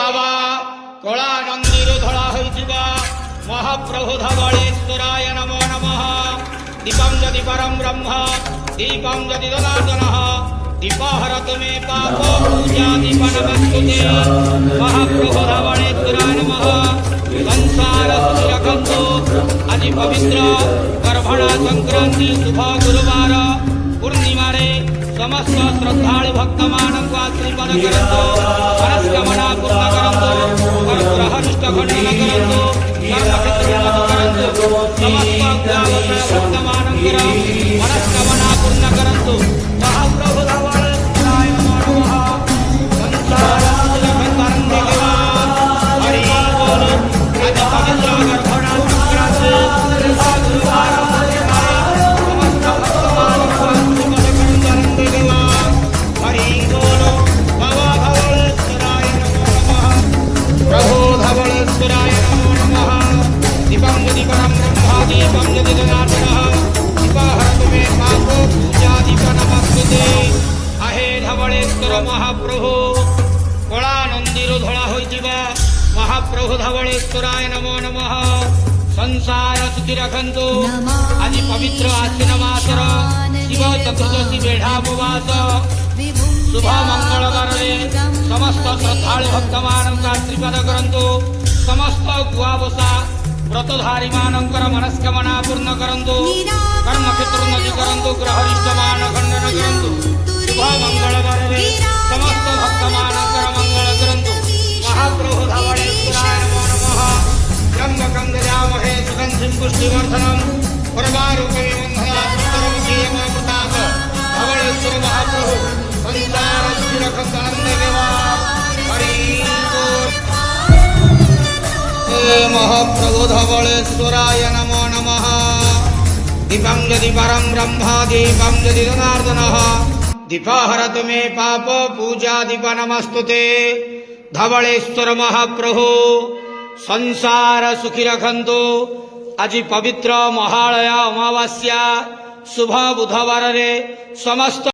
बाबा कला मंदिर धड़ा होइतिबा महाप्रभु धवलेश्वराय नमो नमः। दीपं यदि परम ब्रह्म दीपं यदि जनार्दनः दीपहरत मे पाप पूजा दीप नमस्तुते। महाप्रभु धवलेश्वराय नमः। संसार सुरखंतो आज पवित्र गर्भणा संक्रांति शुभ गुरुवार पूर्णिमा समस्त श्रद्धालु भक्त मानक आशीर्वाद करंतु मनस्कामना पूर्ण करंतु ग्रहनिष्ठ खंडन करंतु कर्मक्षेत्र करंतु समस्त भक्त मानकर मनस्कामना पूर्ण करंतु। महाप्रभु धवलेश्वराय नमः। संसार सुरखंतो हरि बोल। आज पवित्र गर्भणा संक्रांति शुभ गुरुवार समस्त भक्त मानक हरि बोल। बाबा धवलेश्वराय नमो नमः। प्रभु धवलेश्वराय नमो नमः। दीपं यदि परम ब्रह्म दीपं यदि जनार्दनः दीपहरतु मे पाप पूजा दीप नमस्तुते। आहे धवलेश्वर महाप्रभु कला नंदीर धड़ा होइतिबा महाप्रभु धवलेश्वराय नमो नमः। संसार सुखी रखंतु आज पवित्र आश्विन मासर शिव चतुर्दशी बेढ़ापवास शुभ मंगलवार समस्त श्रद्धालु भक्त मानक आशीर्वाद करंतु। समस्त गुआबसा व्रतधारी मानकर मनस्कामना पूर्ण करंतु। कर्मक्षेत्र उन्नति करंतु ग्रहनिष्ठ मान खंडन करंतु। शुभ मंगलवार समस्त भक्त मानकर मंगल करंतु। महाप्रभु धवलेश्वराय नमो नमः। त्र्यंबकं यजामहे सुगंधिं पुष्टिवर्धनम् उर्वारुकमिव बन्धनात् धवलेश्वर महाप्रभु संसार सुरखंत आनंददेवा हरि बोल। महाप्रभु धवलेश्वराय नमो नमः। दीपं यदि परम ब्रह्म दीपं यदि जनार्दनः दीपहरतु मे पाप पूजा दीप नमस्तुते। धवलेश्वर महाप्रभु संसार सुखी रखंतु आज पवित्र महालय अमावास्या शुभ बुधवार समस्त